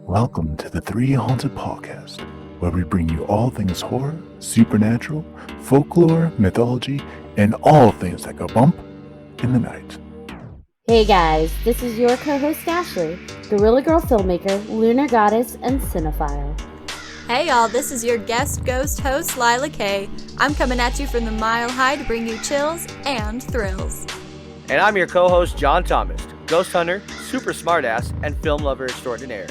Welcome to the 3Haunted podcast, where we bring you all things horror, supernatural, folklore, mythology, and all things that go bump in the night. Hey guys, this is your co-host Ashley, Gorilla Girl filmmaker, lunar goddess, and cinephile. Hey y'all, this is your guest ghost host Lila Kay. I'm coming at you from the Mile High to bring you chills and thrills. And I'm your co-host John Thomas, ghost hunter, super smartass, and film lover extraordinaire.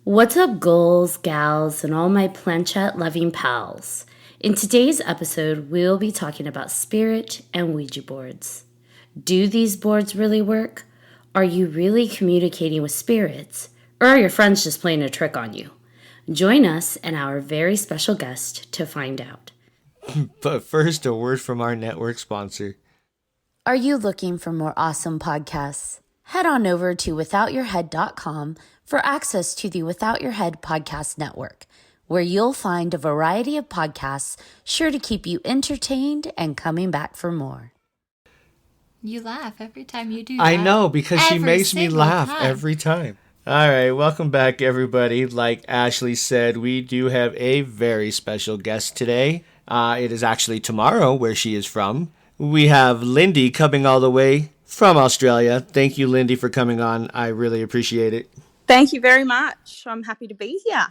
What's up, ghouls, gals, and all my planchette-loving pals? In today's episode, we'll be talking about spirit and Ouija boards. Do these boards really work? Are you really communicating with spirits? Or are your friends just playing a trick on you? Join us and our very special guest to find out. But first, a word from our network sponsor. Are you looking for more awesome podcasts? Head on over to withoutyourhead.com for access to the Without Your Head podcast network, where you'll find a variety of podcasts sure to keep you entertained and coming back for more. You laugh every time you do that. I know, because she Every makes me single laugh time. every time. All right, welcome back, everybody. Like Ashley said, we do have a very special guest today. It is actually tomorrow, where she is from. We have Lindy coming all the way from Australia. Thank you, Lindy, for coming on. I really appreciate it. Thank you very much. I'm happy to be here.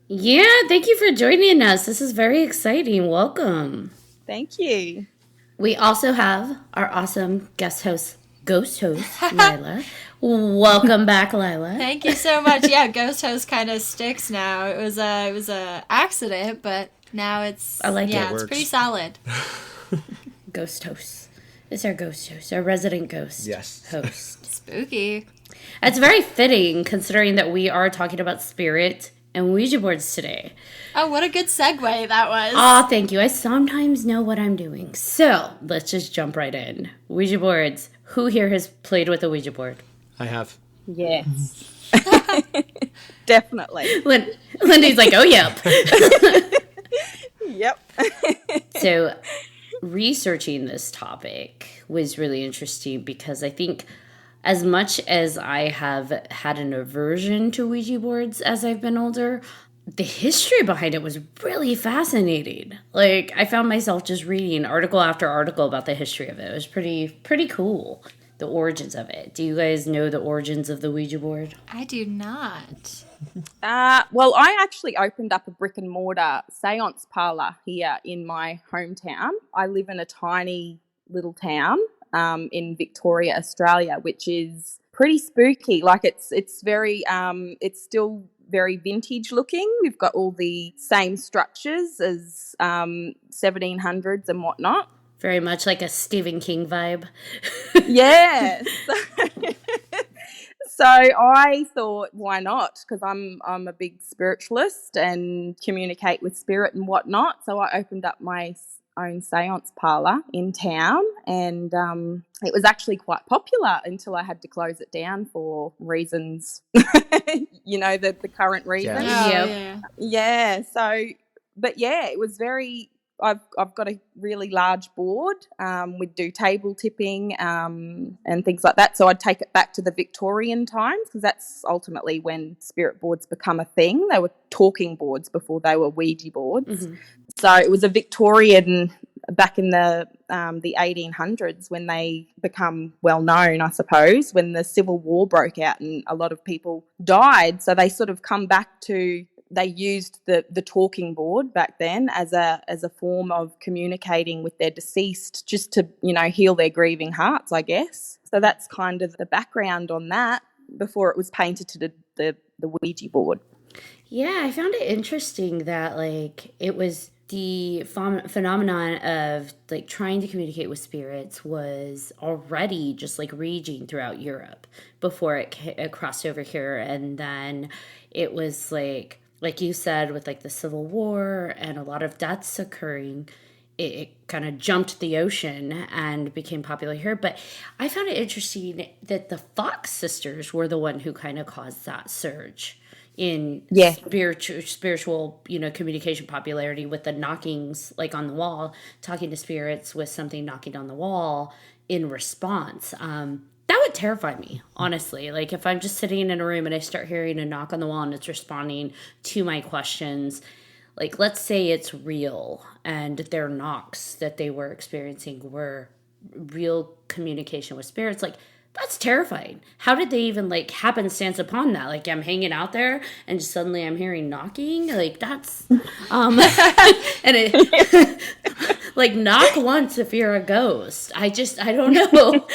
Yeah, thank you for joining us. This is very exciting. Welcome. Thank you. We also have our awesome guest host, ghost host, Lila. Welcome back, Lila. Thank you so much. Yeah, ghost host kind of sticks now. It was a accident, but now it's it's pretty solid. Ghost host. It's our ghost host, our resident ghost host. Spooky. It's very fitting considering that we are talking about spirit and Ouija boards today. Oh, what a good segue that was. Oh, thank you. I sometimes know what I'm doing. So let's just jump right in. Ouija boards. Who here has played with a Ouija board? I have. Yes. Definitely. Lindy's like, oh, yep. Yep. So researching this topic was really interesting because I think as much as I have had an aversion to Ouija boards as I've been older, the history behind it was really fascinating. Like, I found myself just reading article after article about the history of it. It was pretty cool, the origins of it. Do you guys know the origins of the Ouija board? I do not. Well, I actually opened up a brick and mortar Seance Parlour here in my hometown. I live in a tiny little town in Victoria, Australia, which is pretty spooky. Like it's very it's still very vintage looking. We've got all the same structures as 1700s and whatnot. Very much like a Stephen King vibe. Yes. So I thought, why not? Because I'm a big spiritualist and communicate with spirit and whatnot. So I opened up my own seance parlour in town, and it was actually quite popular until I had to close it down for reasons, the current reasons. Yeah. So, but yeah, it was very. I've got a really large board. We'd do table tipping and things like that. So I'd take it back to the Victorian times because that's ultimately when spirit boards become a thing. They were talking boards before they were Ouija boards. Mm-hmm. So it was a Victorian back in the 1800s when they become well known, I suppose, when the Civil War broke out and a lot of people died. So they sort of come back to. They used the talking board back then as a form of communicating with their deceased, just to heal their grieving hearts, I guess. So that's kind of the background on that before it was painted to the Ouija board. Yeah, I found it interesting that it was the phenomenon of trying to communicate with spirits was already just raging throughout Europe before it crossed over here, and then it was like you said, with the Civil War and a lot of deaths occurring, it kind of jumped the ocean and became popular here. But I found it interesting that the Fox sisters were the one who kind of caused that surge in spiritual, communication popularity with the knockings on the wall, talking to spirits with something knocking on the wall in response. would terrify me, honestly. Like, if I'm just sitting in a room and I start hearing a knock on the wall and it's responding to my questions, like, let's say it's real and their knocks that they were experiencing were real communication with spirits, like, that's terrifying. How did they even, like, happenstance upon that? Like, I'm hanging out there and just suddenly I'm hearing knocking. Like, that's, and it, like, knock once if you're a ghost. I don't know.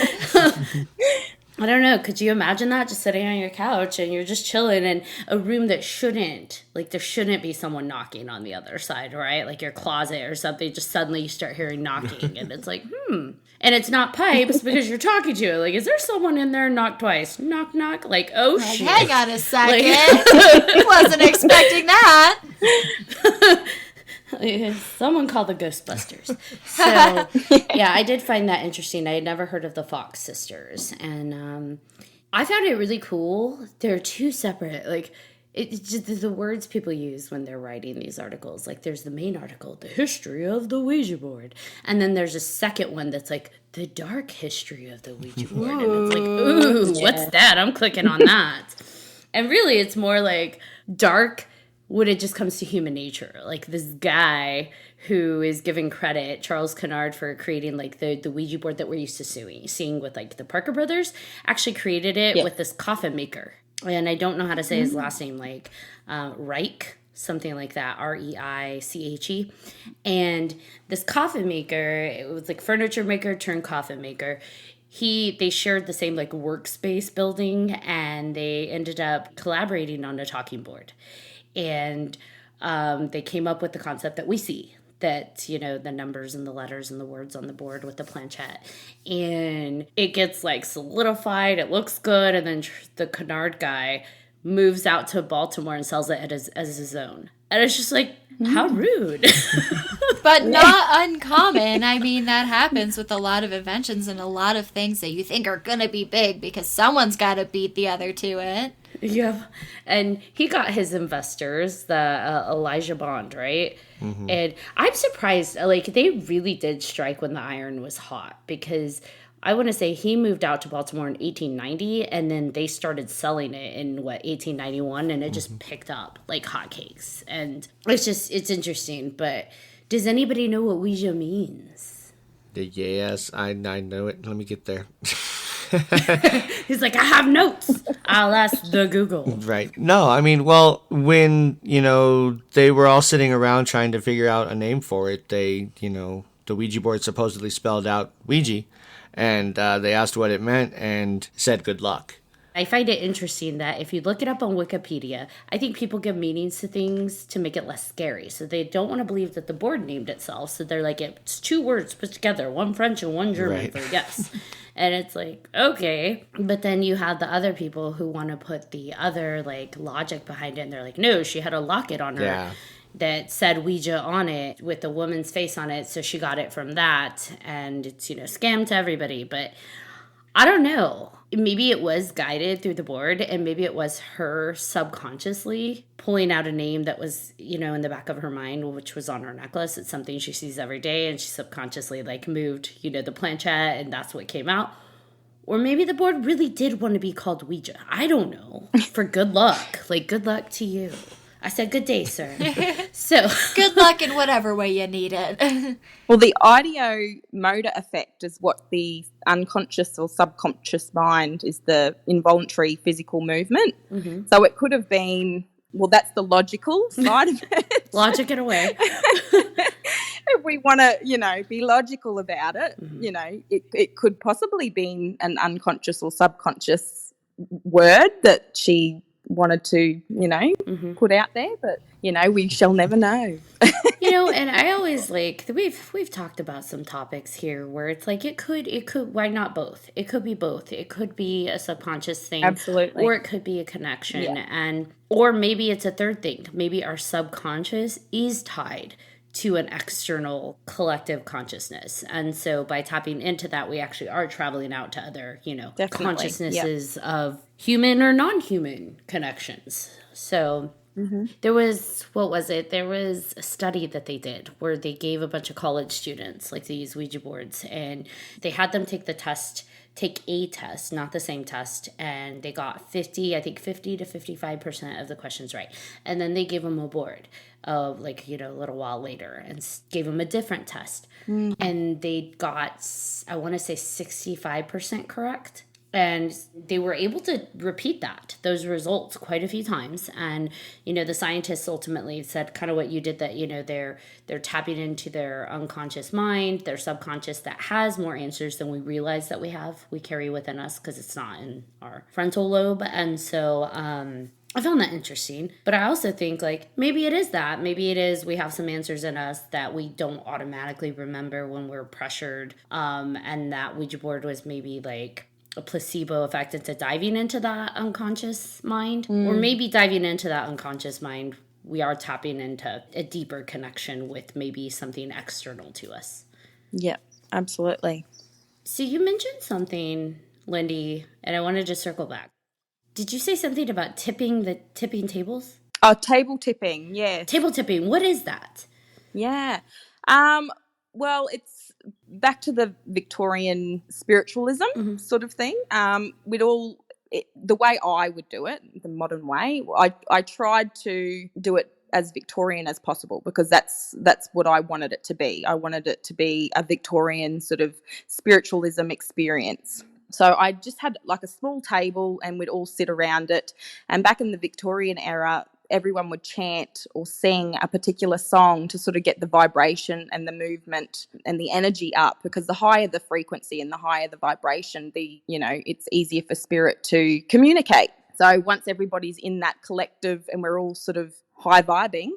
I don't know. Could you imagine that? Just sitting on your couch and you're just chilling in a room that shouldn't, like, there shouldn't be someone knocking on the other side, right? Like your closet or something. Just suddenly you start hearing knocking and it's like, And it's not pipes because you're talking to it. Like, is there someone in there? Knock twice. Knock, knock. Like, oh, shit. Hang on a second. Like, wasn't expecting that. Someone called the Ghostbusters. So, yeah, I did find that interesting. I had never heard of the Fox sisters. And I found it really cool. They're two separate, like, it's just the words people use when they're writing these articles. Like, there's the main article, the history of the Ouija board. And then there's a second one that's like, the dark history of the Ouija board. And it's like, ooh, what's that? I'm clicking on that. And really, it's more like dark when it just comes to human nature. Like, this guy who is given credit, Charles Kennard, for creating, like, the Ouija board that we're used to seeing with, like, the Parker brothers, actually created it with this coffin maker. And I don't know how to say his last name, like Reich, something like that, Reiche. And this coffin maker, it was like furniture maker turned coffin maker. They shared the same, like, workspace building, and they ended up collaborating on a talking board. And they came up with the concept that we see, that, you know, the numbers and the letters and the words on the board with the planchette. And it gets, like, solidified. It looks good. And then the Kennard guy moves out to Baltimore and sells it as his own. And it's just like, how rude. But not uncommon. I mean, that happens with a lot of inventions and a lot of things that you think are going to be big because someone's got to beat the other to it. Yeah. And he got his investors, the Elijah Bond, right? Mm-hmm. And I'm surprised, like, they really did strike when the iron was hot, because I want to say he moved out to Baltimore in 1890, and then they started selling it in, 1891, and it just picked up like hotcakes. And it's interesting. But does anybody know what Ouija means? Yes, I know it. Let me get there. He's like, I have notes. I'll ask the Google. Right. No, I mean, well, when, they were all sitting around trying to figure out a name for it, the Ouija board supposedly spelled out Ouija, and they asked what it meant and said good luck. I find it interesting that if you look it up on Wikipedia, I think people give meanings to things to make it less scary. So they don't want to believe that the board named itself. So they're like, it's two words put together, one French and one German for yes. And it's like, okay. But then you have the other people who want to put the other, like, logic behind it. And they're like, no, she had a locket on her that said Ouija on it with a woman's face on it. So she got it from that. And it's, scam to everybody. But I don't know. Maybe it was guided through the board, and maybe it was her subconsciously pulling out a name that was, in the back of her mind, which was on her necklace. It's something she sees every day, and she subconsciously, like, moved, the planchette, and that's what came out. Or maybe the board really did want to be called Ouija. I don't know. For good luck. Like, good luck to you. I said, good day, sir. So good luck in whatever way you need it. Well, the ideomotor effect is what the unconscious or subconscious mind is, the involuntary physical movement. Mm-hmm. So it could have been, well, that's the logical side of it. Logic it away. If we want to, be logical about it, it could possibly be an unconscious or subconscious word that she wanted to, put out there, but we shall never know. And I always we've talked about some topics here where it's like it could why not both? It could be both. It could be a subconscious thing, absolutely, or it could be a connection, or maybe it's a third thing. Maybe our subconscious is tied to an external collective consciousness. And so by tapping into that, we actually are traveling out to other, consciousnesses of human or non-human connections. So There was, what was it? There was a study that they did where they gave a bunch of college students like these Ouija boards, and they had them take a test, not the same test, and they got 50 to 55% of the questions right. And then they gave them a board of like, a little while later and gave them a different test. And they got, I want to say 65% correct. And they were able to repeat those results quite a few times. And, the scientists ultimately said kind of what you did, that, they're tapping into their unconscious mind, their subconscious that has more answers than we realize that we carry within us, because it's not in our frontal lobe. And so, I found that interesting. But I also think like maybe it is that. Maybe it is we have some answers in us that we don't automatically remember when we're pressured. And that Ouija board was maybe like a placebo effect into diving into that unconscious mind. Or maybe diving into that unconscious mind, we are tapping into a deeper connection with maybe something external to us. Yeah, absolutely. So you mentioned something, Lindy, and I want to just circle back. Did you say something about tipping tables? Oh, table tipping, yeah. Table tipping, what is that? Yeah. Well, it's back to the Victorian spiritualism sort of thing. The way I would do it, the modern way, I tried to do it as Victorian as possible, because that's what I wanted it to be. I wanted it to be a Victorian sort of spiritualism experience. So I just had like a small table and we'd all sit around it. And back in the Victorian era, everyone would chant or sing a particular song to sort of get the vibration and the movement and the energy up, because the higher the frequency and the higher the vibration, it's easier for spirit to communicate. So once everybody's in that collective and we're all sort of high vibing,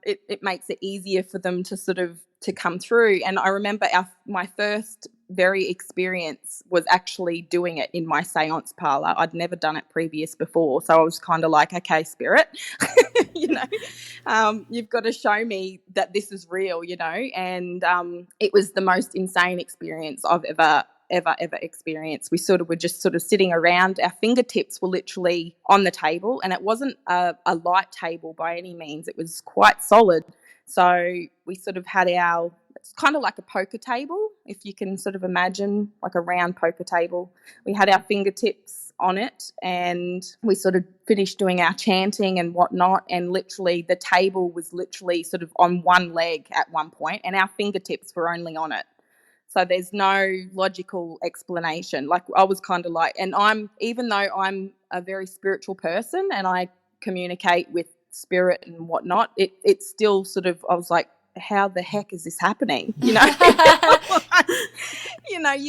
it makes it easier for them to sort of to come through. And I remember my first very experience was actually doing it in my seance parlour. I'd never done it previous before, so I was kind of like, okay, spirit, you've got to show me that this is real, and it was the most insane experience I've ever experienced. We were just sitting around. Our fingertips were literally on the table, and it wasn't a light table by any means. It was quite solid. So we sort of had it's kind of like a poker table, if you can sort of imagine, like a round poker table. We had our fingertips on it, and we sort of finished doing our chanting and whatnot, and literally the table was literally sort of on one leg at one point, and our fingertips were only on it. So there's no logical explanation. Like I was kind of like, and even though I'm a very spiritual person and I communicate with spirit and whatnot, it's still sort of, I was like, how the heck is this happening? You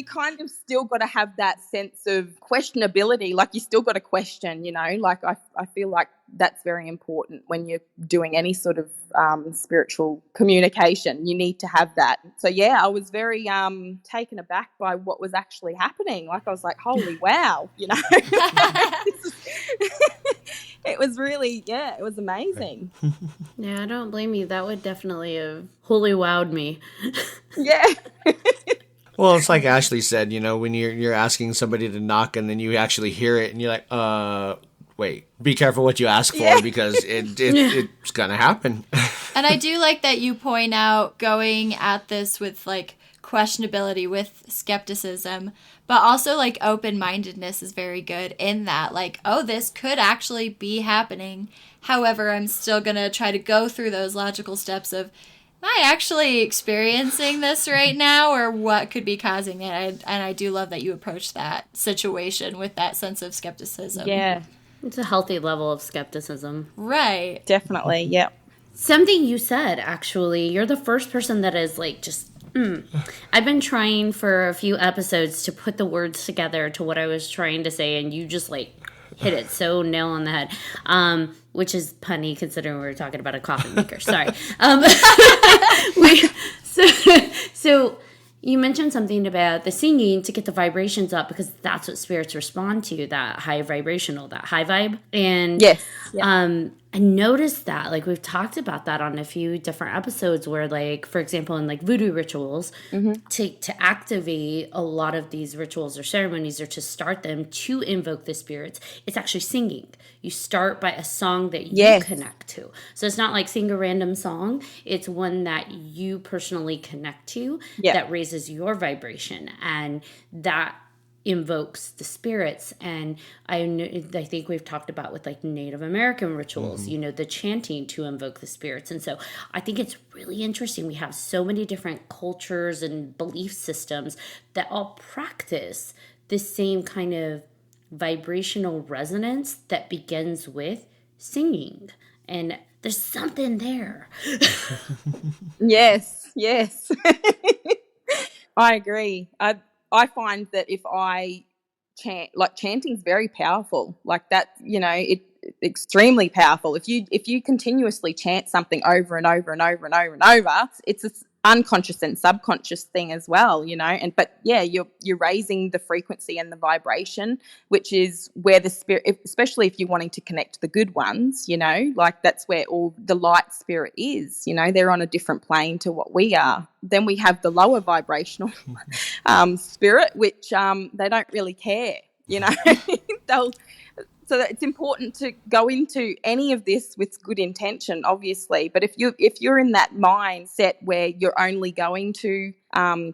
kind of still got to have that sense of questionability. Like you still got to question, like I feel like that's very important when you're doing any sort of spiritual communication. You need to have that. So yeah, I was very taken aback by what was actually happening. Like I was like, holy wow, It was really, it was amazing. Yeah, I don't blame you. That would definitely have holy wowed me. Yeah. Well, it's like Ashley said, when you're asking somebody to knock and then you actually hear it and you're like, wait, be careful what you ask for because it's going to happen. And I do like that you point out going at this with like questionability, with skepticism, but also like open-mindedness is very good in that, like, oh, this could actually be happening. However, I'm still going to try to go through those logical steps of, am I actually experiencing this right now, or what could be causing it? And I do love that you approach that situation with that sense of skepticism. Yeah. It's a healthy level of skepticism. Right. Definitely, yep. Something you said, actually, you're the first person that is like just, I've been trying for a few episodes to put the words together to what I was trying to say, and you just like hit it so nail on the head, which is punny considering we were talking about a coffee maker. Sorry. So you mentioned something about the singing to get the vibrations up because that's what spirits respond to, that high vibrational, that high vibe. And yes. I noticed that, like, we've talked about that on a few different episodes where, like, for example, in like voodoo rituals, to activate a lot of these rituals or ceremonies, or to start them to invoke the spirits, it's actually singing. You start by a song that you Yes. connect to. So it's not like sing a random song. It's one that you personally connect to that raises your vibration, and that invokes the spirits. And I think we've talked about with like Native American rituals, you know, the chanting to invoke the spirits. And so I think it's really interesting. We have so many different cultures and belief systems that all practice the same kind of vibrational resonance that begins with singing. And there's something there. Yes. I agree. I find that if I chant, like, chanting's very powerful. Like that, you know, it extremely powerful. If you continuously chant something over and over and over and over and over, it's an unconscious and subconscious thing as well, you know. But yeah, you're raising the frequency and the vibration, which is where the spirit, especially if you're wanting to connect to the good ones, you know, like that's where all the light spirit is, you know. They're on a different plane to what we are. Then we have the lower vibrational spirit, which they don't really care, you know. So it's important to go into any of this with good intention, obviously. But if you're in that mindset where you're only going to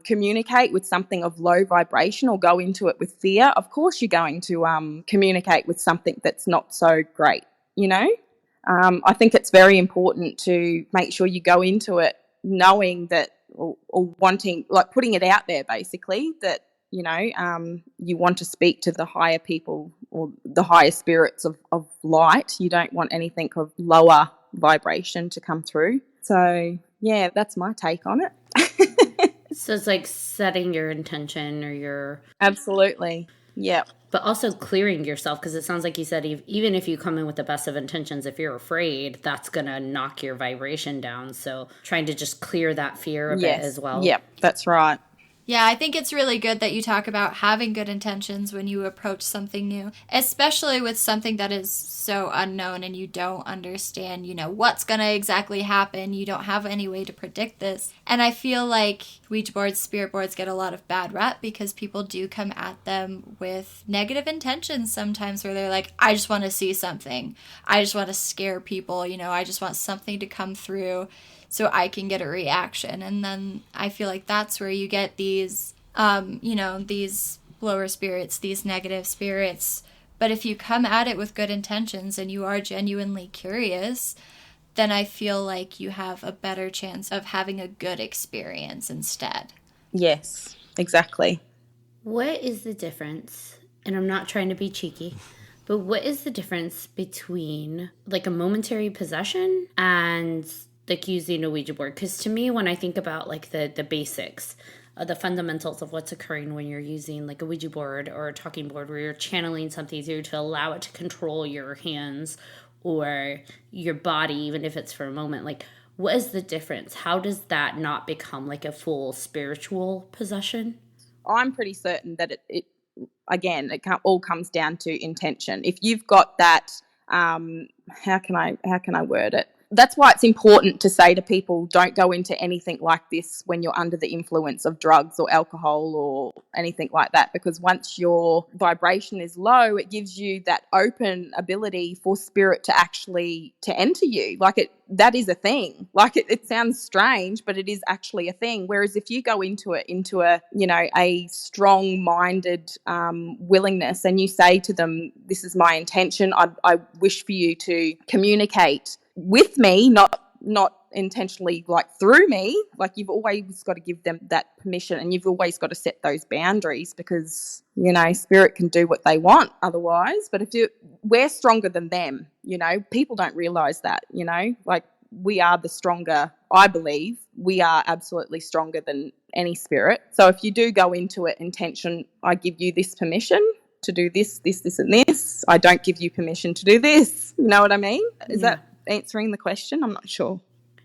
communicate with something of low vibration, or go into it with fear, of course you're going to communicate with something that's not so great, you know. I think it's very important to make sure you go into it knowing that, or wanting, like, putting it out there basically, that, you know, you want to speak to the higher people or the higher spirits of light. You don't want anything of lower vibration to come through. So yeah, that's my take on it. So it's like setting your intention or your... Absolutely. Yeah. But also clearing yourself, because it sounds like you said even if you come in with the best of intentions, if you're afraid, that's going to knock your vibration down. So trying to just clear that fear a bit as well. Yep, that's right. Yeah, I think it's really good that you talk about having good intentions when you approach something new, especially with something that is so unknown and you don't understand, you know, what's going to exactly happen. You don't have any way to predict this. And I feel like Ouija boards, spirit boards get a lot of bad rep because people do come at them with negative intentions sometimes, where they're like, I just want to see something. I just want to scare people, you know, I just want something to come through so I can get a reaction. And then I feel like that's where you get these, you know, these lower spirits, these negative spirits. But if you come at it with good intentions and you are genuinely curious, then I feel like you have a better chance of having a good experience instead. Yes, exactly. What is the difference? And I'm not trying to be cheeky, but what is the difference between like a momentary possession and like using a Ouija board? Because to me, when I think about like the basics, the fundamentals of what's occurring when you're using like a Ouija board or a talking board, where you're channeling something through to allow it to control your hands or your body, even if it's for a moment, like what is the difference? How does that not become like a full spiritual possession? I'm pretty certain that it all comes down to intention. If you've got that, how can I word it? That's why it's important to say to people, don't go into anything like this when you're under the influence of drugs or alcohol or anything like that, because once your vibration is low, it gives you that open ability for spirit to actually to enter you. Like that is a thing. Like it sounds strange, but it is actually a thing. Whereas if you go into a you know, a strong-minded willingness, and you say to them, this is my intention, I wish for you to communicate with me, not intentionally like through me, like you've always got to give them that permission, and you've always got to set those boundaries, because, you know, spirit can do what they want otherwise. But we're stronger than them, you know, people don't realize that, you know, like we are the stronger, I believe we are absolutely stronger than any spirit. So if you do go into it intention, I give you this permission to do this, and this, I don't give you permission to do this, you know what I mean? Is that answering the question? I'm not sure.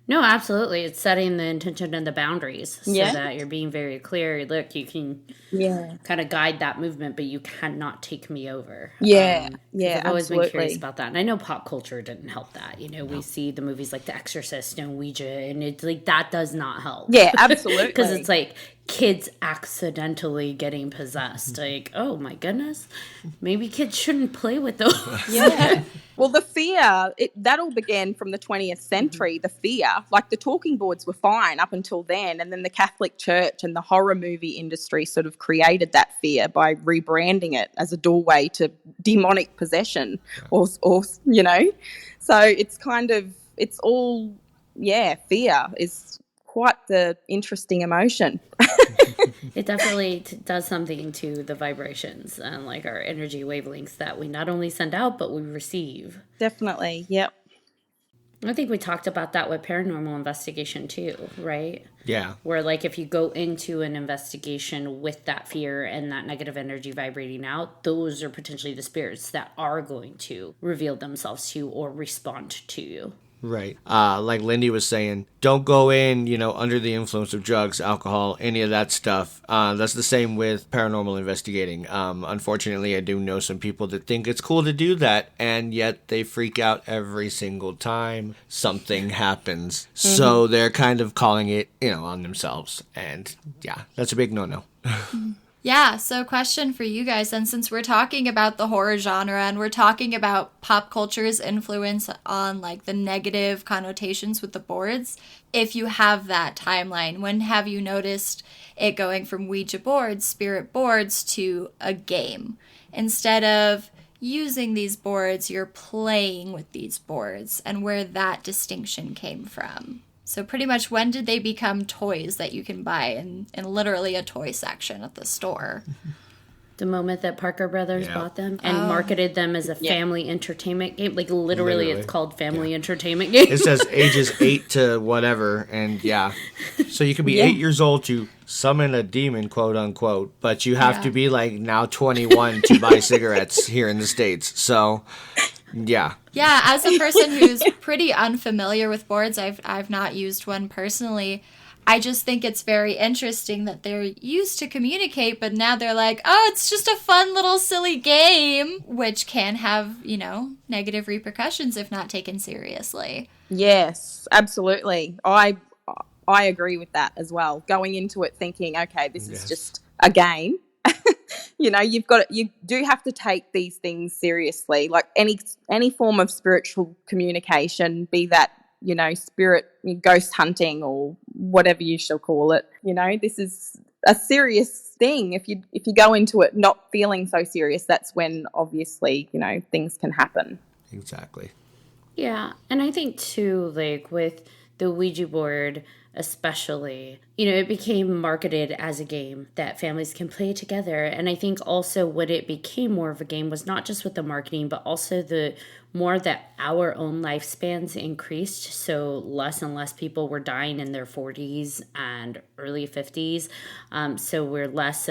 No, absolutely. It's setting the intention and the boundaries so Yeah. that you're being very clear. Look, you can Yeah. kind of guide that movement, but you cannot take me over. Yeah. 'Cause Yeah, I've always been curious absolutely. about that. And I know pop culture didn't help that. You know, we see the movies like The Exorcist and Ouija, and it's like that does not help. Yeah, absolutely. Because it's like kids accidentally getting possessed. Like, oh my goodness, maybe kids shouldn't play with those. Yeah. Well, the fear, that all began from the 20th century, the fear. Like the talking boards were fine up until then. And then the Catholic Church and the horror movie industry sort of created that fear by rebranding it as a doorway to demonic possession or you know. So it's kind of, it's all, yeah, fear is quite the interesting emotion. It definitely does something to the vibrations and like our energy wavelengths that we not only send out, but we receive. Definitely, yep. I think we talked about that with paranormal investigation too, right? Yeah. Where like if you go into an investigation with that fear and that negative energy vibrating out, those are potentially the spirits that are going to reveal themselves to you or respond to you. Right. Like Lindy was saying, don't go in, under the influence of drugs, alcohol, any of that stuff. That's the same with paranormal investigating. Unfortunately, I do know some people that think it's cool to do that, and yet they freak out every single time something happens. Mm-hmm. So they're kind of calling it, on themselves. And yeah, that's a big no-no. Yeah, so question for you guys then, since we're talking about the horror genre and we're talking about pop culture's influence on like the negative connotations with the boards, if you have that timeline, when have you noticed it going from Ouija boards, spirit boards, to a game? Instead of using these boards, you're playing with these boards, and where that distinction came from. So pretty much when did they become toys that you can buy in literally a toy section at the store? The moment that Parker Brothers bought them and marketed them as a family entertainment game. Like literally. It's called family entertainment game. It says ages 8 to whatever, and so you can be 8 years old to summon a demon, quote unquote, but you have to be like now 21 to buy cigarettes here in the States. So yeah, as a person who's pretty unfamiliar with boards, I've not used one personally. I just think it's very interesting that they're used to communicate, but now they're like, oh, it's just a fun little silly game, which can have, negative repercussions if not taken seriously. Yes, absolutely. I agree with that as well. Going into it thinking, okay, this is just a game. You do have to take these things seriously. Like any form of spiritual communication, be that, spirit, ghost hunting or whatever you shall call it. This is a serious thing. If you go into it not feeling so serious, that's when obviously, things can happen. Exactly. Yeah, and I think too, like with the Ouija board especially, it became marketed as a game that families can play together. And I think also what it became more of a game was not just with the marketing, but also the more that our own lifespans increased. So less and less people were dying in their 40s and early 50s. So we're less,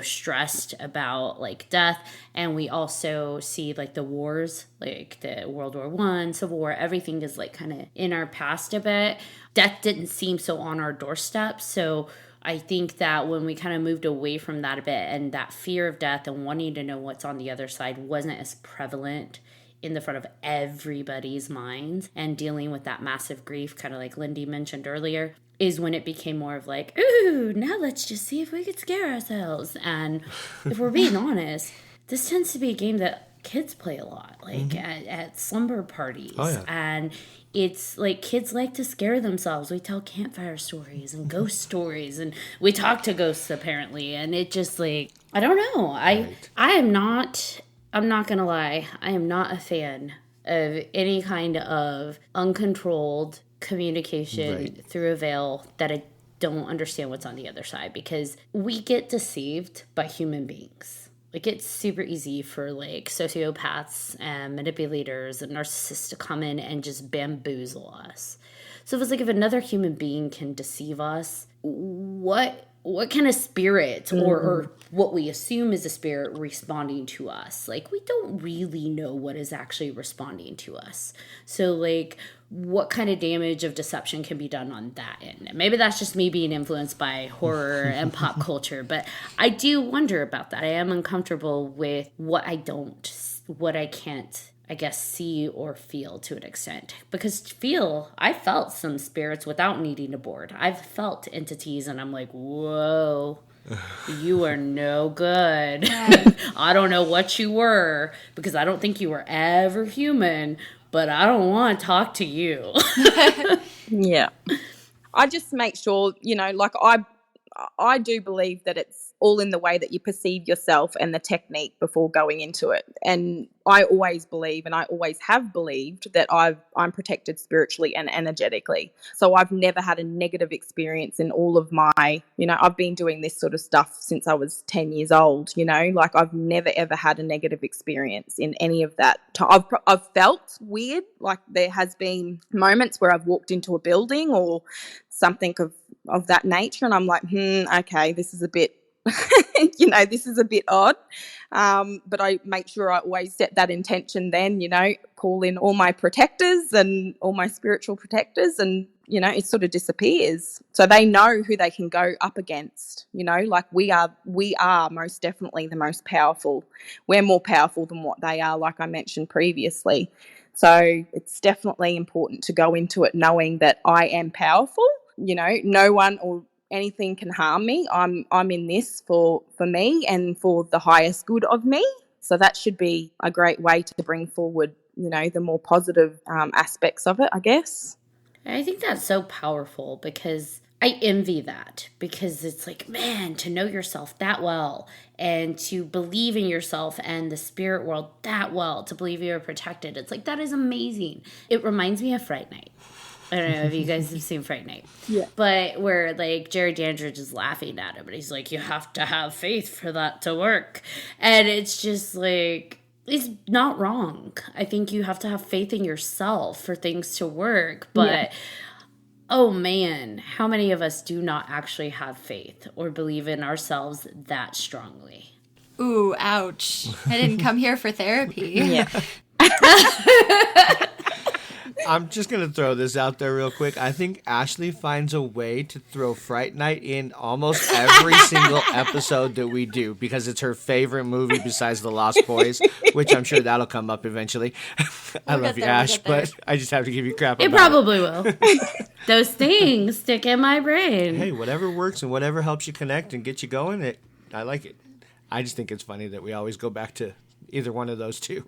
stressed about like death. And we also see like the wars, like the World War I, Civil War, everything is like kind of in our past a bit. Death didn't seem so on our doorstep. So I think that when we kind of moved away from that a bit, and that fear of death and wanting to know what's on the other side wasn't as prevalent in the front of everybody's minds, and dealing with that massive grief, kind of like Lindy mentioned earlier, is when it became more of like, ooh, now let's just see if we could scare ourselves. And if we're being honest, this tends to be a game that kids play a lot, like at slumber parties. Oh, yeah. And it's like kids like to scare themselves. We tell campfire stories and ghost stories, and we talk to ghosts apparently. And it just like, I don't know. I'm not gonna lie, I am not a fan of any kind of uncontrolled communication through a veil that I don't understand what's on the other side, because we get deceived by human beings. Like, it's super easy for, like, sociopaths and manipulators and narcissists to come in and just bamboozle us. So if another human being can deceive us, what kind of spirit or what we assume is a spirit responding to us? Like, we don't really know what is actually responding to us. So, like, what kind of damage of deception can be done on that end. Maybe that's just me being influenced by horror and pop culture, but I do wonder about that. I am uncomfortable with what I can't, I guess, see or feel to an extent. Because I felt some spirits without needing a board. I've felt entities and I'm like, whoa, you are no good. I don't know what you were, because I don't think you were ever human, but I don't want to talk to you. Yeah. I just make sure, like I do believe that it's all in the way that you perceive yourself and the technique before going into it. And I always believe, and I always have believed, that I'm protected spiritually and energetically. So I've never had a negative experience in all of my, I've been doing this sort of stuff since I was 10 years old, like I've never ever had a negative experience in any of that. I've felt weird, like there has been moments where I've walked into a building or something of that nature, and I'm like, okay, this is a bit, this is a bit odd. But I make sure I always set that intention then, call in all my protectors and all my spiritual protectors, and, it sort of disappears. So they know who they can go up against, like we are most definitely the most powerful. We're more powerful than what they are, like I mentioned previously. So it's definitely important to go into it knowing that I am powerful. No one or anything can harm me. I'm in this for me and for the highest good of me. So that should be a great way to bring forward, the more positive aspects of it, I guess. I think that's so powerful, because I envy that, because it's like, man, to know yourself that well and to believe in yourself and the spirit world that well, to believe you're protected. It's like, that is amazing. It reminds me of Fright Night. I don't know if you guys have seen Fright Night. Yeah. But where, like, Jerry Dandridge is laughing at him, and he's like, you have to have faith for that to work. And it's just like, he's not wrong. I think you have to have faith in yourself for things to work. But, oh man, how many of us do not actually have faith or believe in ourselves that strongly? Ooh, ouch. I didn't come here for therapy. Yeah. I'm just going to throw this out there real quick. I think Ashley finds a way to throw Fright Night in almost every single episode that we do, because it's her favorite movie besides The Lost Boys, which I'm sure that'll come up eventually. I love you, Ash, but I just have to give you crap about it. It probably will. Those things stick in my brain. Hey, whatever works and whatever helps you connect and get you going, I like it. I just think it's funny that we always go back to either one of those two.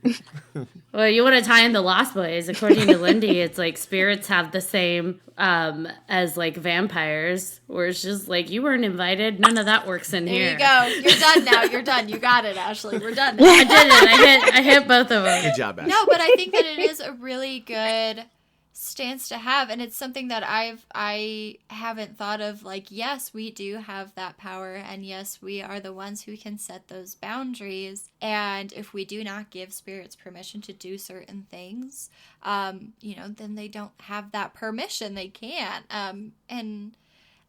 Well, you want to tie in the Lost Boys. According to Lindy, it's like spirits have the same as like vampires, where it's just like, you weren't invited. None of that works in here. There you go. You're done now. You're done. You got it, Ashley. We're done. I did it. I hit both of them. Good job, Ash. No, but I think that it is a really good stance to have, and it's something that I haven't thought of. Like, yes, we do have that power, and yes, we are the ones who can set those boundaries. And if we do not give spirits permission to do certain things, then they don't have that permission. They can't. And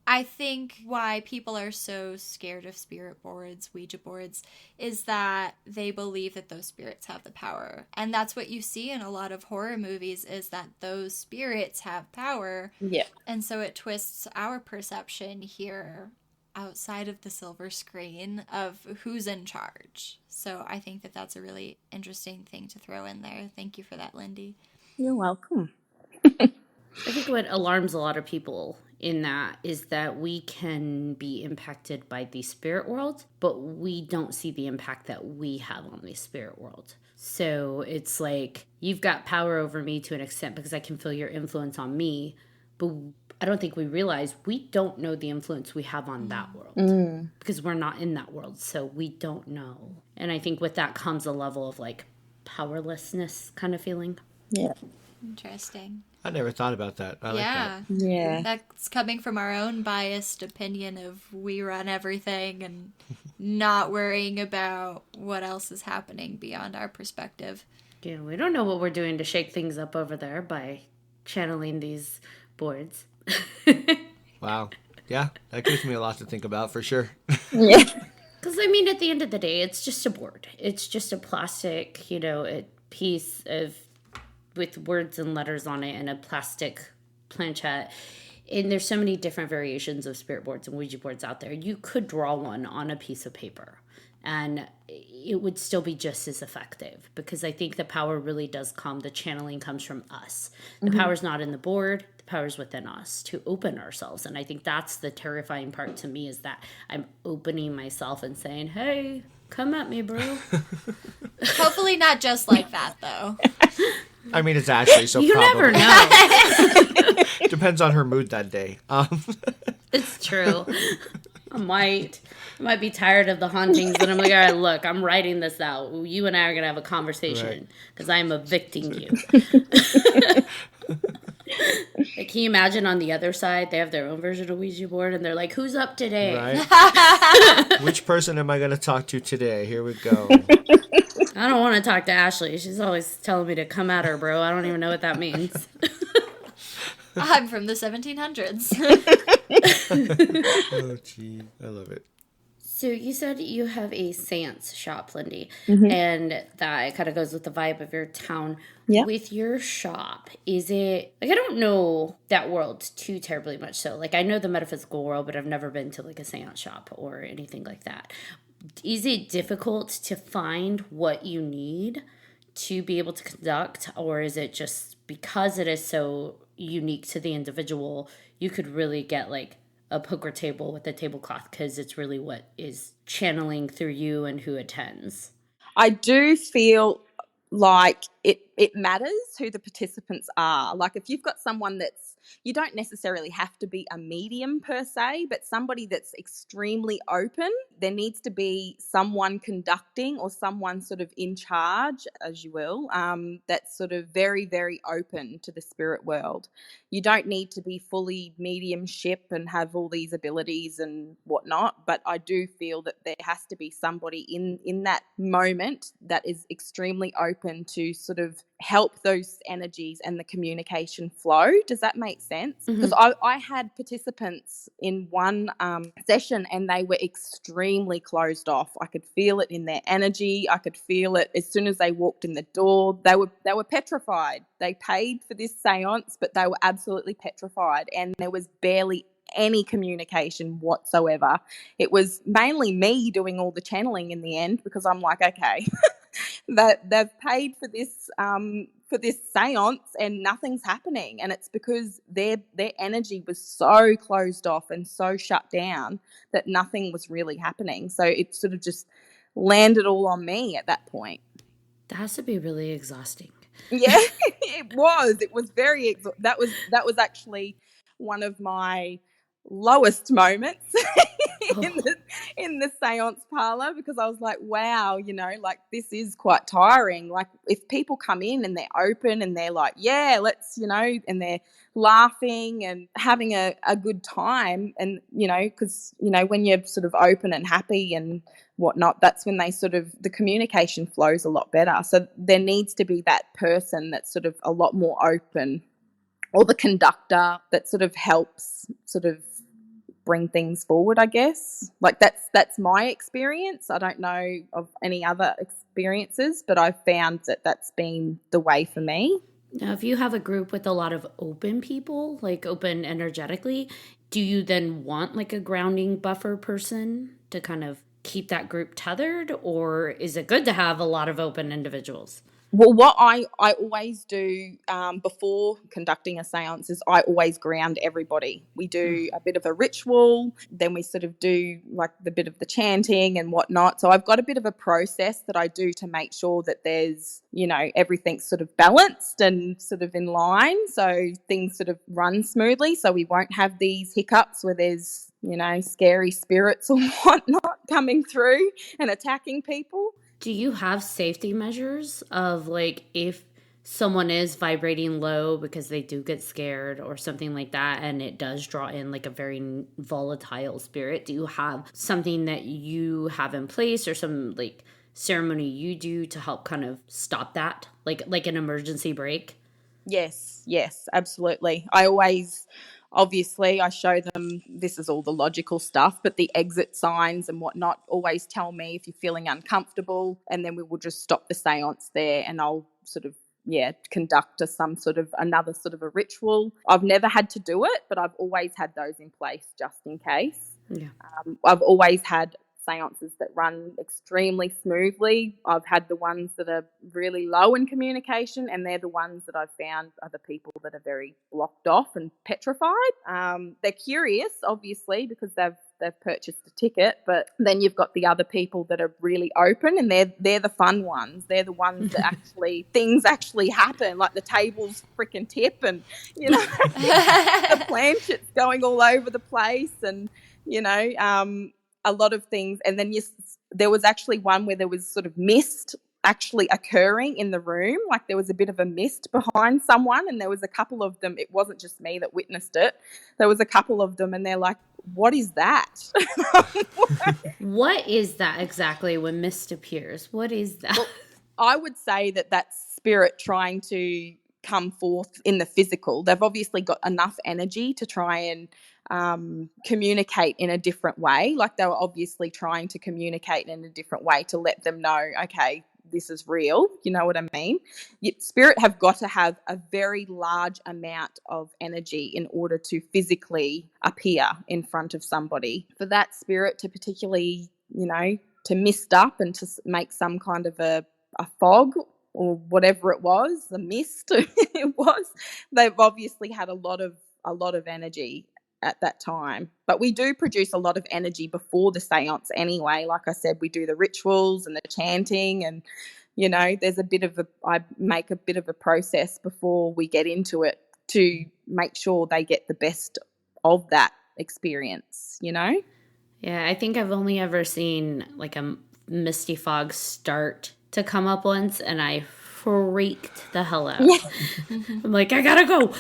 I think why people are so scared of spirit boards, Ouija boards, is that they believe that those spirits have the power. And that's what you see in a lot of horror movies, is that those spirits have power. Yeah. And so it twists our perception here outside of the silver screen of who's in charge. So I think that that's a really interesting thing to throw in there. Thank you for that, Lindy. You're welcome. I think what alarms a lot of people in that is that we can be impacted by the spirit world, but we don't see the impact that we have on the spirit world. So it's like, you've got power over me to an extent because I can feel your influence on me, but I don't think we realize we don't know the influence we have on that world because we're not in that world, so we don't know. And I think with that comes a level of like powerlessness kind of feeling. Yeah. Interesting. I never thought about that. I like that. Yeah. That's coming from our own biased opinion of we run everything and not worrying about what else is happening beyond our perspective. Yeah, we don't know what we're doing to shake things up over there by channeling these boards. Wow. Yeah, that gives me a lot to think about for sure. Yeah. Because, I mean, at the end of the day, it's just a board. It's just a plastic, a piece of with words and letters on it and a plastic planchette. And there's so many different variations of spirit boards and Ouija boards out there. You could draw one on a piece of paper and it would still be just as effective, because I think the power really does come. The channeling comes from us. The power's not in the board. The power's within us to open ourselves. And I think that's the terrifying part to me, is that I'm opening myself and saying, hey, come at me, bro. Hopefully not just like that, though. I mean, it's Ashley, so You probably. never know. Depends on her mood that day. It's true. I might be tired of the hauntings, and I'm like, all right, look, I'm writing this out. You and I are going to have a conversation because I am evicting you. Like, can you imagine on the other side, they have their own version of Ouija board, and they're like, who's up today? Right? Which person am I going to talk to today? Here we go. I don't want to talk to Ashley. She's always telling me to come at her, bro. I don't even know what that means. I'm from the 1700s. Oh, gee. I love it. So you said you have a seance shop, Lindy, Mm-hmm. and that kind of goes with the vibe of your town. Yeah. With your shop, is it, like, I don't know that world too terribly much. So, like, I know the metaphysical world, but I've never been to, like, a seance shop or anything like that. Is it difficult to find what you need to be able to conduct, or is it just because it is so unique to the individual, you could really get, like, a poker table with a tablecloth because it's really what is channeling through you and who attends? I do feel like it matters who the participants are. Like, if you've got someone that's, you don't necessarily have to be a medium per se, but somebody that's extremely open, there needs to be someone conducting or someone sort of in charge, as you will, that's sort of very, very open to the spirit world. You don't need to be fully mediumship and have all these abilities and whatnot, but I do feel that there has to be somebody in that moment that is extremely open to sort of help those energies and the communication flow. Does that make sense? Because I had participants in one session and they were extremely closed off. I could feel it in their energy. I could feel it as soon as they walked in the door. They were petrified. They paid for this seance, but they were absolutely petrified, and there was barely any communication whatsoever. It was mainly me doing all the channeling in the end, because I'm like, okay, that they've paid for this seance and nothing's happening, and it's because their energy was so closed off and so shut down that nothing was really happening. So it sort of just landed all on me at that point. That has to be really exhausting. Yeah, it was. It was very that was actually one of my lowest moments in the seance parlor, because I was like, wow, like, this is quite tiring. Like, if people come in and they're open and they're like, yeah, let's, and they're laughing and having a good time, and because when you're sort of open and happy and whatnot, that's when the communication flows a lot better. So there needs to be that person that's sort of a lot more open, or the conductor that sort of helps sort of bring things forward, I guess. Like, that's my experience. I don't know of any other experiences, but I've found that that's been the way for me. Now, if you have a group with a lot of open people, like open energetically, do you then want, like, a grounding buffer person to kind of keep that group tethered, or is it good to have a lot of open individuals? Well, what I always do before conducting a seance is I always ground everybody. We do a bit of a ritual, then we sort of do like the bit of the chanting and whatnot. So I've got a bit of a process that I do to make sure that there's, everything's sort of balanced and sort of in line, so things sort of run smoothly, so we won't have these hiccups where there's, scary spirits or whatnot coming through and attacking people. Do you have safety measures of, like, if someone is vibrating low because they do get scared or something like that, and it does draw in, like, a very volatile spirit? Do you have something that you have in place, or some, like, ceremony you do to help kind of stop that, like an emergency break? Yes, absolutely. Obviously, I show them, this is all the logical stuff, but the exit signs and whatnot, always tell me if you're feeling uncomfortable, and then we will just stop the seance there, and I'll sort of conduct some sort of another sort of a ritual. I've never had to do it, but I've always had those in place just in case. Yeah. I've always had seances that run extremely smoothly. I've had the ones that are really low in communication, and they're the ones that I've found are the people that are very blocked off and petrified. They're curious, obviously, because they've purchased a ticket, but then you've got the other people that are really open, and they're the fun ones. They're the ones that actually things actually happen, like the tables freaking tip, and the planchette's going all over the place, and a lot of things. And then there was actually one where there was sort of mist actually occurring in the room, like there was a bit of a mist behind someone, and there was a couple of them. It wasn't just me that witnessed it. There was a couple of them, and they're like, what is that? What is that exactly when mist appears? What is that? Well, I would say that that's spirit trying to come forth in the physical. They've obviously got enough energy to try and communicate in a different way. Like they were obviously trying to communicate in a different way to let them know, okay, this is real. You know what I mean? Spirit have got to have a very large amount of energy in order to physically appear in front of somebody. For that spirit to particularly, to mist up and to make some kind of a fog or whatever it was, the mist it was, they've obviously had a lot of energy at that time. But we do produce a lot of energy before the seance anyway. Like I said, we do the rituals and the chanting, and there's I make a bit of a process before we get into it to make sure they get the best of that experience. Yeah, I think I've only ever seen like a misty fog start to come up once, and I freaked the hell out. I'm like, I gotta go.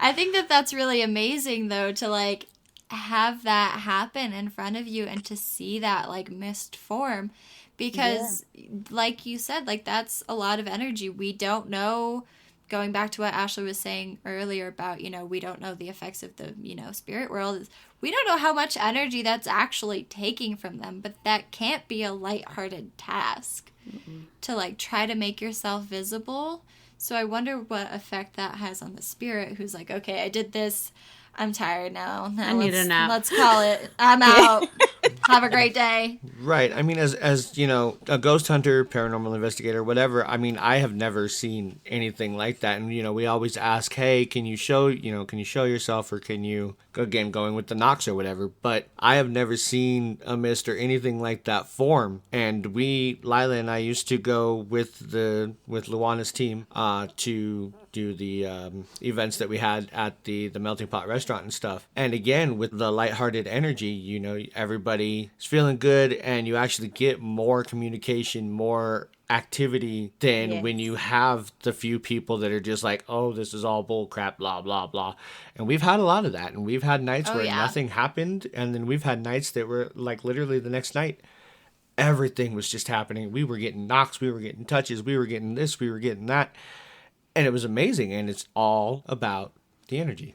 I think that's really amazing, though, to like have that happen in front of you and to see that like mist form, because like you said, like that's a lot of energy. We don't know, going back to what Ashley was saying earlier about, we don't know the effects of the, spirit world. We don't know how much energy that's actually taking from them, but that can't be a lighthearted task to like try to make yourself visible. So I wonder what effect that has on the spirit who's like, okay, I did this. I'm tired now. I need a nap. Let's call it. I'm out. Have a great day. Right. I mean, as a ghost hunter, paranormal investigator, whatever, I mean, I have never seen anything like that. And, we always ask, hey, can you show yourself, or can you, again, going with the knocks or whatever. But I have never seen a mist or anything like that form. And Lila and I used to go with Luana's team to do the events that we had at the Melting Pot restaurant and stuff. And again, with the lighthearted energy, everybody is feeling good, and you actually get more communication, more activity than when you have the few people that are just like, oh, this is all bull crap, blah, blah, blah. And we've had a lot of that. And we've had nights where nothing happened. And then we've had nights that were like literally the next night, everything was just happening. We were getting knocks, we were getting touches, we were getting this, we were getting that. And it was amazing, and it's all about the energy.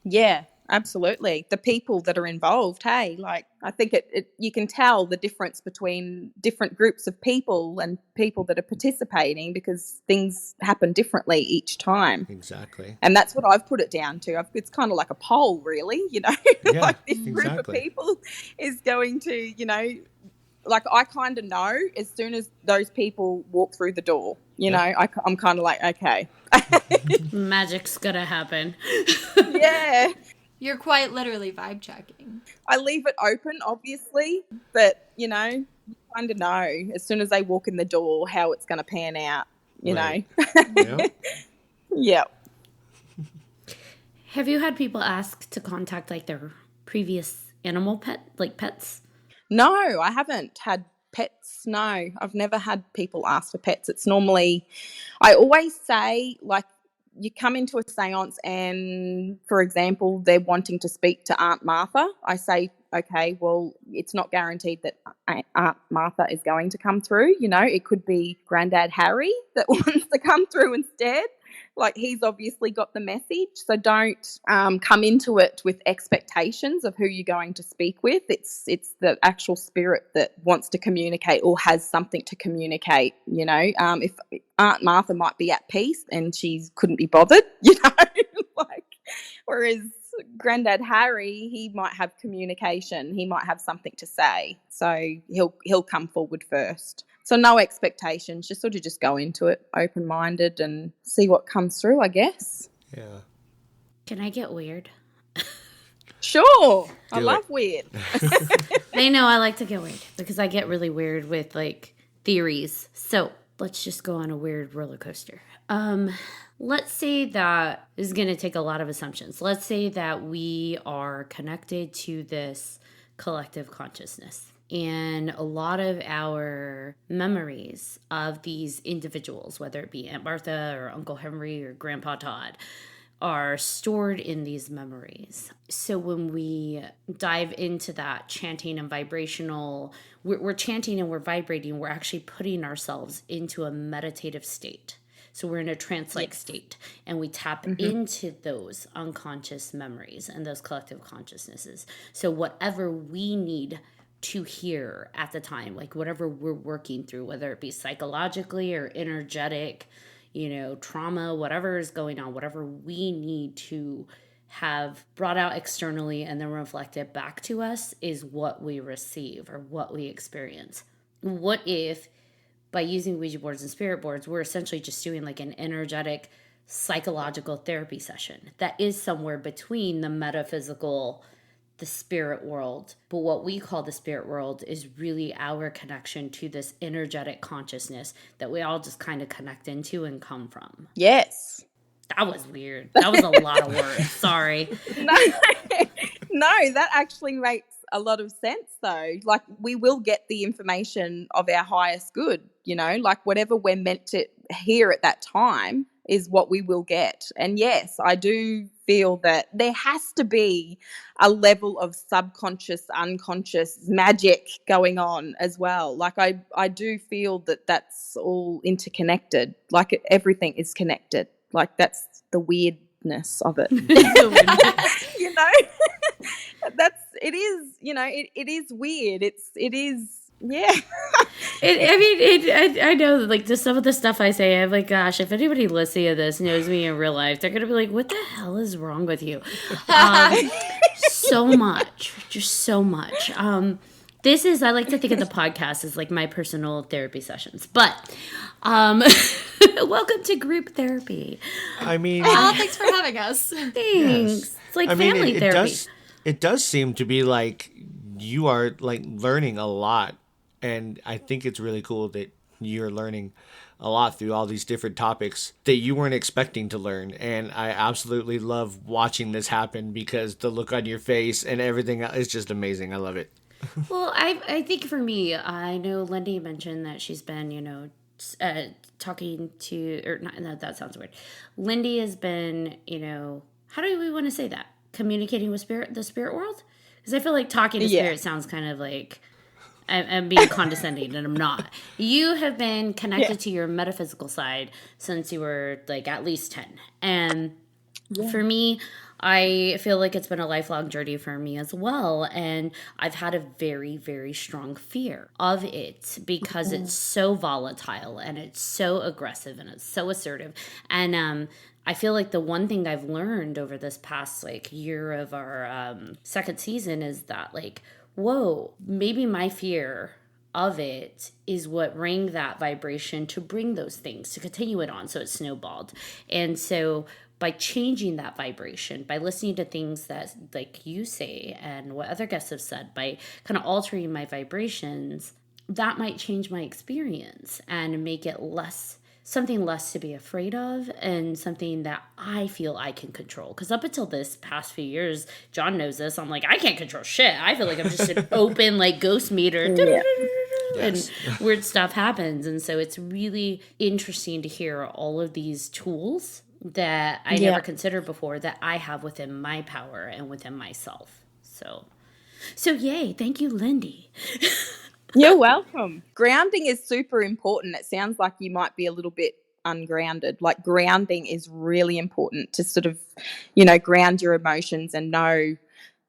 Yeah, absolutely. The people that are involved, hey, like I think you can tell the difference between different groups of people and people that are participating, because things happen differently each time. Exactly. And that's what I've put it down to. It's kind of like a poll, really, Yeah, like this group of people is going to, like I kind of know as soon as those people walk through the door, I'm kind of like, okay. Magic's gonna happen. Yeah. You're quite literally vibe checking. I leave it open, obviously, but, you kind of know as soon as they walk in the door how it's going to pan out, you know. Yeah. Yeah. Have you had people ask to contact like their previous pets? No, I haven't had pets. No, I've never had people ask for pets. It's normally, I always say, like, you come into a seance and, for example, they're wanting to speak to Aunt Martha. I say, okay, well, it's not guaranteed that Aunt Martha is going to come through. It could be Grandad Harry that wants to come through instead. Like, he's obviously got the message. So don't come into it with expectations of who you're going to speak with. It's the actual spirit that wants to communicate or has something to communicate, you know. If Aunt Martha might be at peace and she couldn't be bothered, you know, like, whereas Grandad Harry, he might have communication. He might have something to say. So he'll come forward first. So no expectations, just sort of just go into it open-minded and see what comes through, I guess. Yeah. Can I get weird? Sure. I Do love it. weird. They know I like to get weird because I get really weird with like theories. So let's just go on a weird roller coaster. Let's say that this is going to take a lot of assumptions. Let's say that we are connected to this collective consciousness. And a lot of our memories of these individuals, whether it be Aunt Martha or Uncle Henry or Grandpa Todd, are stored in these memories. So when we dive into that chanting and vibrational, we're chanting and we're vibrating, we're actually putting ourselves into a meditative state. So we're in a trance-like state, and we tap into those unconscious memories and those collective consciousnesses. So whatever we need to hear at the time, like whatever we're working through, whether it be psychologically or energetic, you know, trauma, whatever is going on, whatever we need to have brought out externally and then reflected back to us is what we receive or what we experience. What if by using Ouija boards and spirit boards, we're essentially just doing like an energetic psychological therapy session that is somewhere between the metaphysical, the spirit world, but what we call the spirit world is really our connection to this energetic consciousness that we all just kind of connect into and come from. Yes. That was weird. That was a lot of words. Sorry. No, that actually makes a lot of sense though. Like, we will get the information of our highest good, you know, like whatever we're meant to hear at that time is what we will get. And yes, I do feel that there has to be a level of subconscious, unconscious magic going on as well. Like, I do feel that that's all interconnected. Like, everything is connected. Like, that's the weirdness of it. You know, it is, you know, it is weird. It is, yeah. I know, like, just some of the stuff I say, I'm like, gosh, if anybody listening to this knows me in real life, they're going to be like, what the hell is wrong with you? So much, just so much. This is, I like to think of the podcast as like my personal therapy sessions, but welcome to group therapy. I mean, Oh, thanks for having us. Thanks. Yes. It's like I mean, family therapy. It does seem to be like you are like learning a lot, and I think it's really cool that you're learning a lot through all these different topics that you weren't expecting to learn. And I absolutely love watching this happen because the look on your face and everything is just amazing. I love it. Well, I think for me, I know Lindy mentioned that she's been, you know, talking to, or not, no, that sounds weird. Lindy has been, you know, how do we want to say that? Communicating with the spirit world? Because I feel like talking to spirit sounds kind of like I'm being condescending, and I'm not. You have been connected to your metaphysical side since you were like at least 10. And for me, I feel like it's been a lifelong journey for me as well. And I've had a very, very strong fear of it because it's so volatile and it's so aggressive and it's so assertive. And I feel like the one thing I've learned over this past like year of our second season is that like, whoa, maybe my fear of it is what rang that vibration to bring those things, to continue it on. So it snowballed. And so by changing that vibration, by listening to things that like you say and what other guests have said, by kind of altering my vibrations, that might change my experience and make it something less to be afraid of and something that I feel I can control. Because up until this past few years, John knows this, I'm like, I can't control shit. I feel like I'm just an open like ghost meter. And weird stuff happens. And so it's really interesting to hear all of these tools that I never considered before that I have within my power and within myself. So yay. Thank you, Lindy. You're welcome. Grounding is super important. It sounds like you might be a little bit ungrounded. Like, grounding is really important to sort of, ground your emotions and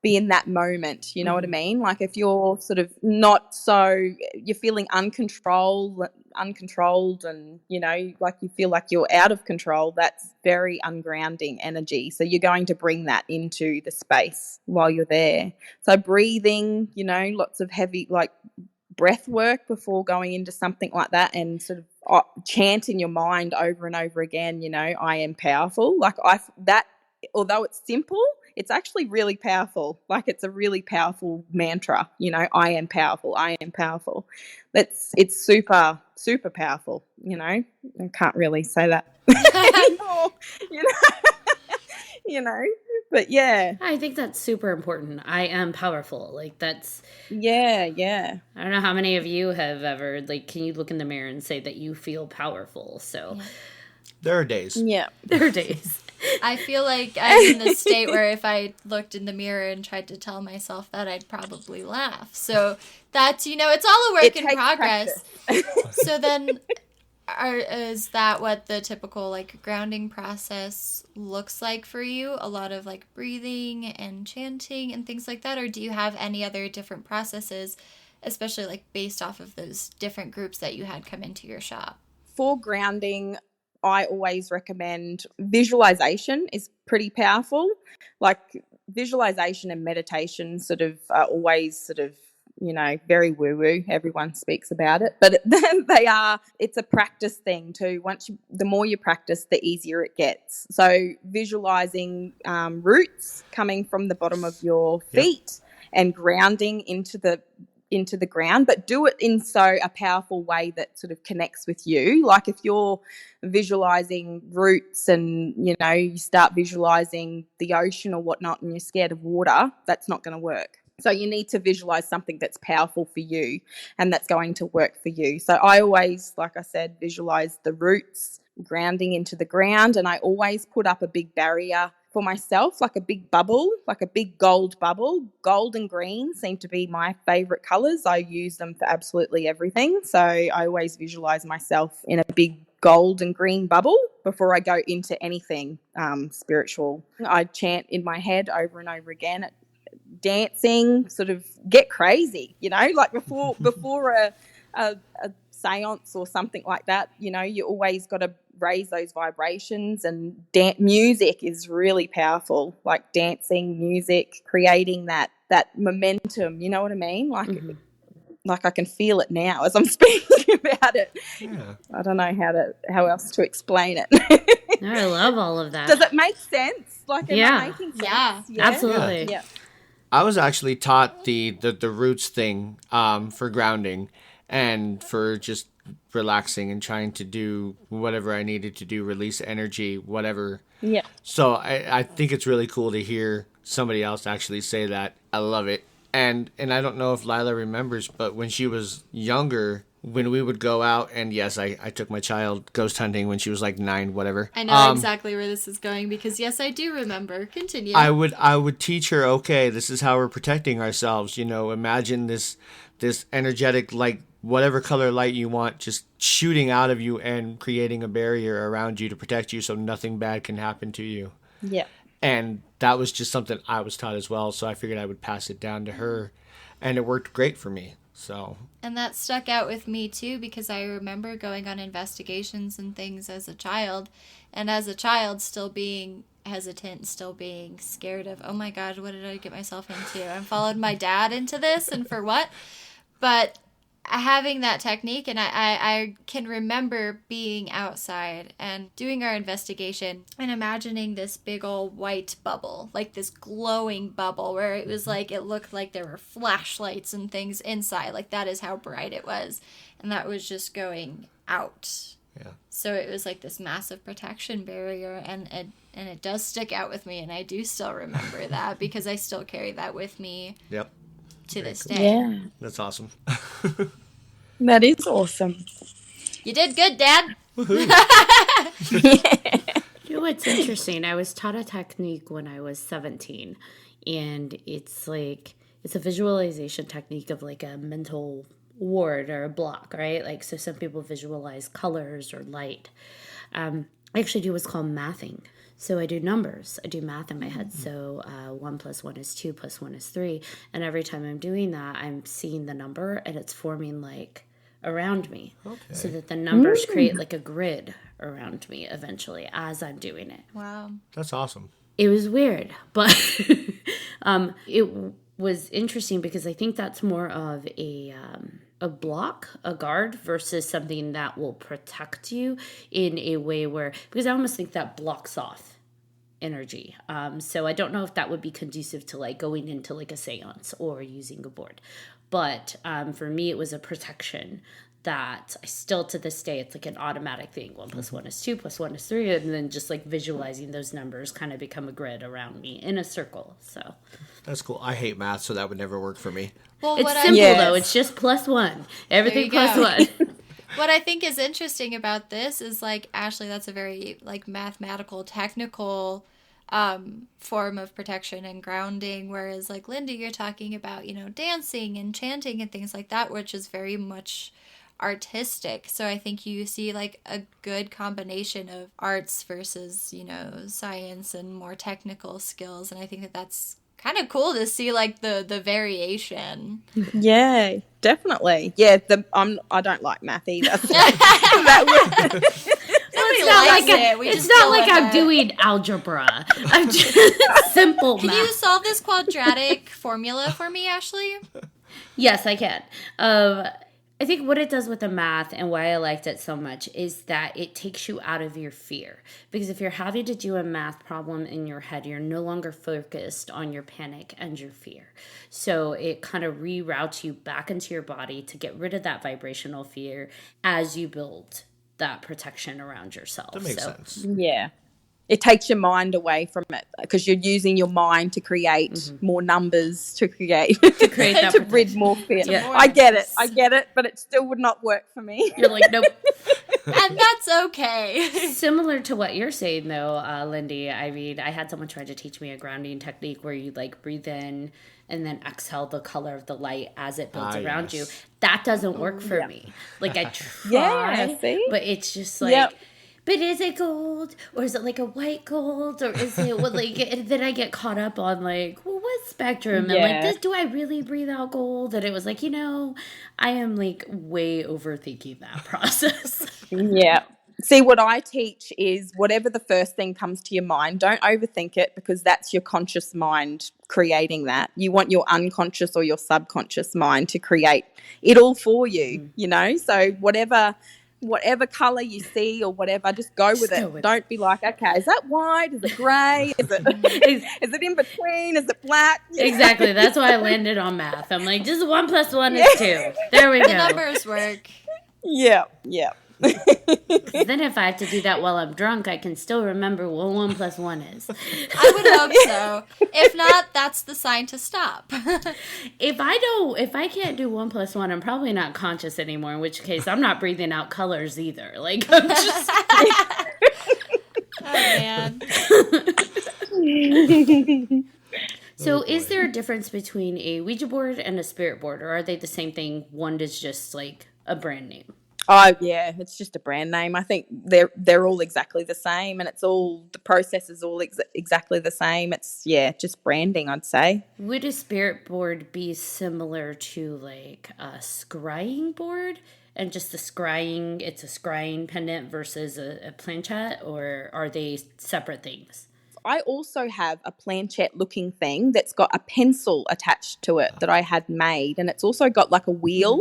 be in that moment. You know what I mean? Like, if you're sort of not so, you're feeling uncontrolled and, like you feel like you're out of control, that's very ungrounding energy. So you're going to bring that into the space while you're there. So breathing, lots of heavy, like, breath work before going into something like that, and sort of chant in your mind over and over again, I am powerful. Like, that, although it's simple, it's actually really powerful. Like, it's a really powerful mantra, I am powerful, I am powerful. It's super, super powerful, I can't really say that anymore, but yeah. I think that's super important. I am powerful. Like, that's... Yeah. I don't know how many of you have ever, like, can you look in the mirror and say that you feel powerful? So... Yeah. There are days. Yeah. There are days. I feel like I'm in the state where if I looked in the mirror and tried to tell myself that, I'd probably laugh. So that's, it's all a work in progress. So then, is that what the typical, like, grounding process looks like for you? A lot of, like, breathing and chanting and things like that? Or do you have any other different processes, especially, like, based off of those different groups that you had come into your shop? For grounding, I always recommend visualization is pretty powerful. Like, visualization and meditation sort of are always sort of, very woo-woo. Everyone speaks about it, but it's a practice thing too. The more you practice, the easier it gets. So visualizing roots coming from the bottom of your feet and grounding into the ground, but do it in a powerful way that sort of connects with you. Like, if you're visualizing roots and, you start visualizing the ocean or whatnot and you're scared of water, that's not going to work. So you need to visualize something that's powerful for you and that's going to work for you. So I always, like I said, visualize the roots grounding into the ground, and I always put up a big barrier for myself, like a big bubble, like a big gold bubble. Gold and green seem to be my favorite colors. I use them for absolutely everything. So I always visualize myself in a big gold and green bubble before I go into anything spiritual. I chant in my head over and over again, dancing, sort of get crazy, like before a seance or something like that, you always got to raise those vibrations, and music is really powerful. Like, dancing, music, creating that momentum, you know what I mean? Like, like I can feel it now as I'm speaking about it. Yeah. I don't know how else to explain it. I love all of that. Does it make sense? Like, am I making sense? Yeah. Absolutely. Yeah. I was actually taught the roots thing for grounding and for just relaxing and trying to do whatever I needed to do, release energy, whatever. Yeah. So I think it's really cool to hear somebody else actually say that. I love it. And I don't know if Lila remembers, but when she was younger, when we would go out, and yes, I took my child ghost hunting when she was like 9, whatever. I know exactly where this is going because, yes, I do remember. Continue. I would teach her, okay, this is how we're protecting ourselves. Imagine this energetic, like, whatever color light you want, just shooting out of you and creating a barrier around you to protect you so nothing bad can happen to you. Yeah. And that was just something I was taught as well, so I figured I would pass it down to her, and it worked great for me. So. And that stuck out with me too, because I remember going on investigations and things as a child, and as a child still being hesitant, still being scared of, oh my God, what did I get myself into? I followed my dad into this, and for what? But having that technique, and I can remember being outside and doing our investigation and imagining this big old white bubble, like this glowing bubble where it was like, it looked like there were flashlights and things inside. Like, that is how bright it was. And that was just going out. Yeah. So it was like this massive protection barrier, and it does stick out with me, and I do still remember that because I still carry that with me. Yep. To this cool. day. Yeah. That's awesome. That is awesome. You did good, Dad. You know what's interesting? I was taught a technique when I was 17, and it's a visualization technique of like a mental ward or a block, right? Like, so some people visualize colors or light. I actually do what's called mathing. So I do numbers. I do math in my head. So 1 + 1 is 2 + 1 is 3. And every time I'm doing that, I'm seeing the number and it's forming like around me. So that the numbers create like a grid around me eventually as I'm doing it. Wow. That's awesome. It was weird, but it was interesting because I think that's more of a block, a guard, versus something that will protect you in a way where, because I almost think that blocks off energy. So I don't know if that would be conducive to like going into like a seance or using a board. But for me, it was a protection that I still to this day, it's like an automatic thing. 1 + 1 is 2 + 1 is 3. And then just like visualizing those numbers kind of become a grid around me in a circle. So That's cool. I hate math, so that would never work for me. Well, it's simple though. It's just +1. Everything There you +1. What I think is interesting about this is like, Ashley, that's a very like mathematical, technical form of protection and grounding, whereas like Lindy, you're talking about, you know, dancing and chanting and things like that, which is very much artistic. So I think you see like a good combination of arts versus, you know, science and more technical skills, and I think that that's kind of cool to see like the variation. Yeah, definitely. Yeah, I don't like math either. So It's not like I'm doing algebra. I'm just simple math. Can you solve this quadratic formula for me, Ashley? Yes, I can. I think what it does with the math and why I liked it so much is that it takes you out of your fear. Because if you're having to do a math problem in your head, you're no longer focused on your panic and your fear. So it kind of reroutes you back into your body to get rid of that vibrational fear as you build that protection around yourself. That makes sense. yeah, it takes your mind away from it because you're using your mind to create more numbers, to create that to breed more fear. Yeah. I get it, but it still would not work for me. You're like, nope. And that's okay. Similar to what you're saying, though, Lindy. I mean, I had someone try to teach me a grounding technique where you like breathe in and then exhale the color of the light as it builds around you. That doesn't work for me. Like I try, but it's just like, but is it gold or is it like a white gold or is it what like? And then I get caught up on like, well, what spectrum? And like, do I really breathe out gold? And it was like, you know, I am like way overthinking that process. Yeah. See, what I teach is whatever the first thing comes to your mind, don't overthink it because that's your conscious mind creating that. You want your unconscious or your subconscious mind to create it all for you, you know? So whatever color you see or whatever, just go with it. Don't be like, okay, is that white? Is it grey? Is it in between? Is it black? Exactly. That's why I landed on math. I'm like, just 1 + 1 is 2. There we go. The numbers work. Yeah. Then if I have to do that while I'm drunk, I can still remember what 1 + 1 is. I would hope so. If not, that's the sign to stop. If I can't do 1 + 1, I'm probably not conscious anymore, in which case I'm not breathing out colors either. Like, I'm just... Oh, man. So is there a difference between a Ouija board and a spirit board, or are they the same thing? One is just like a brand name. Oh yeah, it's just a brand name. I think they're all exactly the same, and the process is all exactly the same. It's just branding, I'd say. Would a spirit board be similar to like a scrying board, and just it's a scrying pendant versus a planchette, or are they separate things? I also have a planchette looking thing that's got a pencil attached to it that I had made, and it's also got like a wheel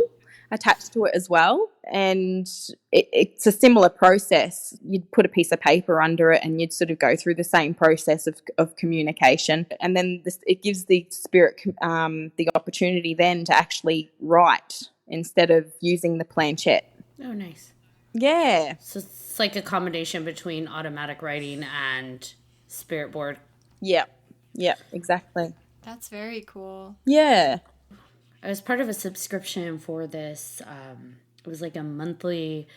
attached to it as well, and it's a similar process. You'd put a piece of paper under it and you'd sort of go through the same process of communication, and then it gives the spirit the opportunity then to actually write instead of using the planchette. Oh, nice. Yeah. So it's like a combination between automatic writing and spirit board. Yeah, exactly. That's very cool. Yeah. I was part of a subscription for this. It was like a monthly,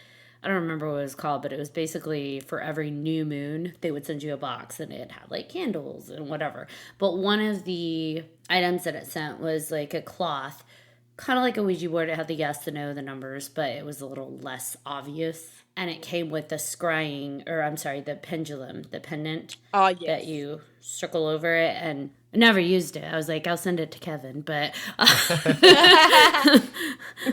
I don't remember what it was called, but it was basically for every new moon, they would send you a box and it had like candles and whatever. But one of the items that it sent was like a cloth kind of like a Ouija board. It had the yes, the no, the numbers, but it was a little less obvious. And it came with the scrying, or I'm sorry, the pendulum, the pendant Oh, yes. that you circle over it. And I never used it. I was like, I'll send it to Kevin, but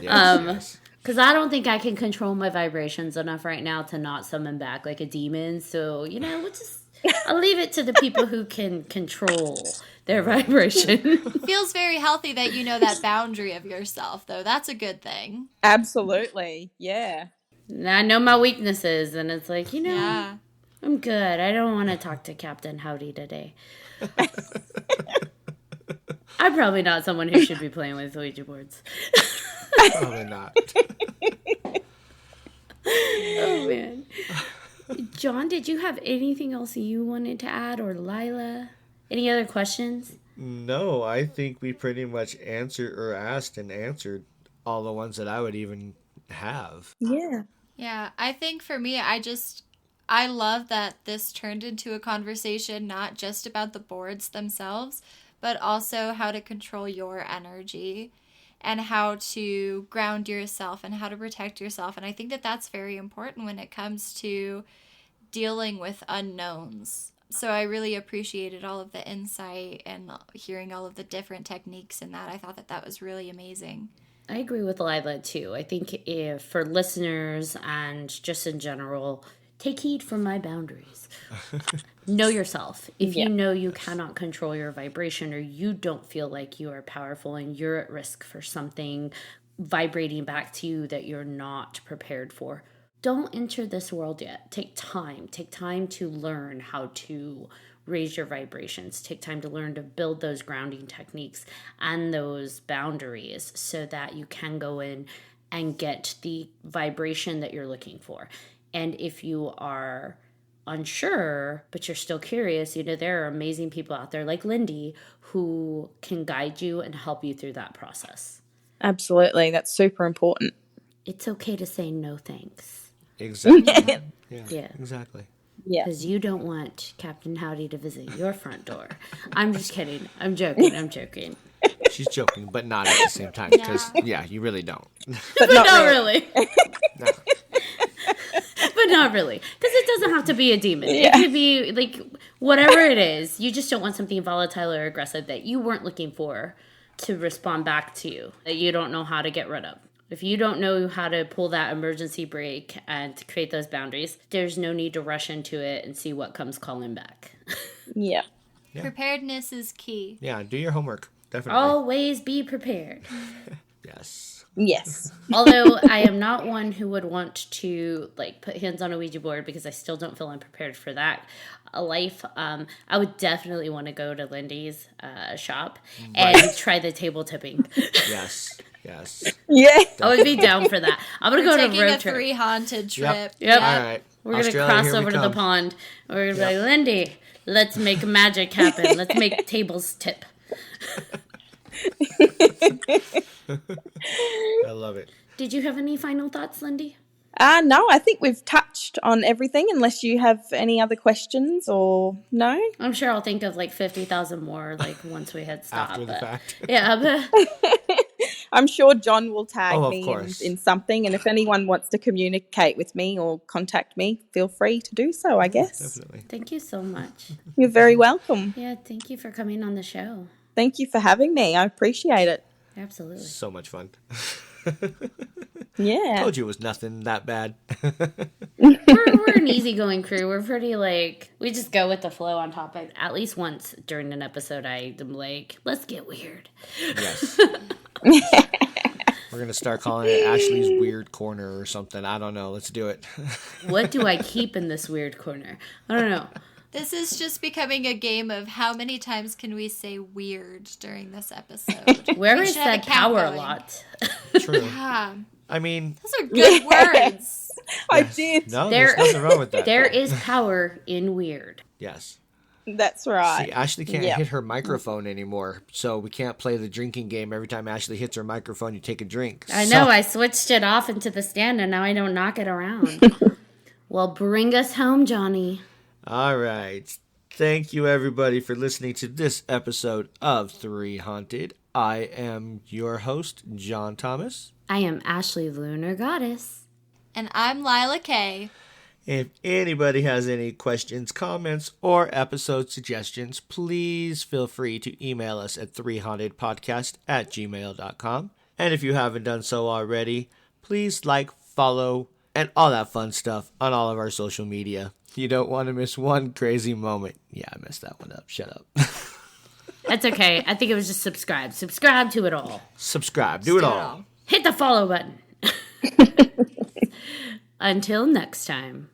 Yes. because I don't think I can control my vibrations enough right now to not summon back like a demon. So, I'll leave it to the people who can control their vibration. Feels very healthy that you know that boundary of yourself, though. That's a good thing. Absolutely. Yeah. And I know my weaknesses, and it's like, Yeah. I'm good. I don't want to talk to Captain Howdy today. I'm probably not someone who should be playing with Ouija boards. Probably not. Oh, man. John, did you have anything else you wanted to add, or Lila? Any other questions? No, I think we pretty much asked and answered all the ones that I would even have. Yeah. Yeah, I think for me, I love that this turned into a conversation not just about the boards themselves, but also how to control your energy and how to ground yourself and how to protect yourself. And I think that that's very important when it comes to dealing with unknowns. So I really appreciated all of the insight and hearing all of the different techniques in that. I thought that that was really amazing. I agree with Lila, too. I think if for listeners and just in general, take heed from my boundaries. Know yourself. If you know you cannot control your vibration, or you don't feel like you are powerful and you're at risk for something vibrating back to you that you're not prepared for, don't enter this world yet. Take time. Take time to learn how to raise your vibrations. Take time to learn to build those grounding techniques and those boundaries so that you can go in and get the vibration that you're looking for. And if you are unsure, but you're still curious, there are amazing people out there like Lindy who can guide you and help you through that process. Absolutely. That's super important. It's okay to say no thanks. Exactly. Yeah. Exactly. Yeah. Because you don't want Captain Howdy to visit your front door. I'm just kidding. I'm joking. She's joking, but not at the same time. Because, you really don't. But not really. No. But not really. Because it doesn't have to be a demon. It could be, like, whatever it is. You just don't want something volatile or aggressive that you weren't looking for to respond back to you, that you don't know how to get rid of. If you don't know how to pull that emergency brake and to create those boundaries, there's no need to rush into it and see what comes calling back. Yeah. Preparedness is key. Yeah, do your homework. Definitely. Always be prepared. Yes. Yes. Although I am not one who would want to put hands on a Ouija board because I still don't feel unprepared for that life. I would definitely want to go to Lindy's shop and try the table tipping. Yes. Yeah. I would be down for that. I'm gonna go on a Taking road a trip. 3Haunted trip. Yep. All right. We're gonna Australia, cross here we over to the come. pond. We're gonna be like, Lindy, let's make magic happen. Let's make tables tip. I love it. Did you have any final thoughts, Lindy? No, I think we've touched on everything unless you have any other questions or no? I'm sure I'll think of 50,000 more once we hit stop. After the fact. Yeah, I'm sure John will tag of me course. in something, and if anyone wants to communicate with me or contact me, feel free to do so, I guess. Definitely. thank you so much. You're very welcome. Yeah, thank you for coming on the show. Thank you for having me. I appreciate it. Absolutely. So much fun. Yeah. Told you it was nothing that bad. We're an easygoing crew. We're pretty we just go with the flow on topic. At least once during an episode, I am like, let's get weird. Yes. We're going to start calling it Ashley's Weird Corner or something. I don't know. Let's do it. What do I keep in this weird corner? I don't know. This is just becoming a game of how many times can we say weird during this episode. Where We is should have that a count power a going. lot? True. Yeah. I mean, Those are good words. I did. no, There- there's nothing wrong with that. There though. is power in weird. Yes. That's right. See, Ashley can't Yeah. hit her microphone anymore, so we can't play the drinking game. Every time Ashley hits her microphone, you take a drink. I know, I switched it off into the stand and now I don't knock it around. Well, bring us home, Johnny. All right. Thank you, everybody, for listening to this episode of 3 Haunted. I am your host, John Thomas. I am Ashley Lunar Goddess. And I'm Lila Kay. If anybody has any questions, comments, or episode suggestions, please feel free to email us at 3hauntedpodcast@gmail.com. And if you haven't done so already, please like, follow, and all that fun stuff on all of our social media. You don't want to miss one crazy moment. Yeah, I messed that one up. Shut up. That's okay. I think it was just subscribe. Subscribe to it all. Subscribe. Do it all. Hit the follow button. Until next time.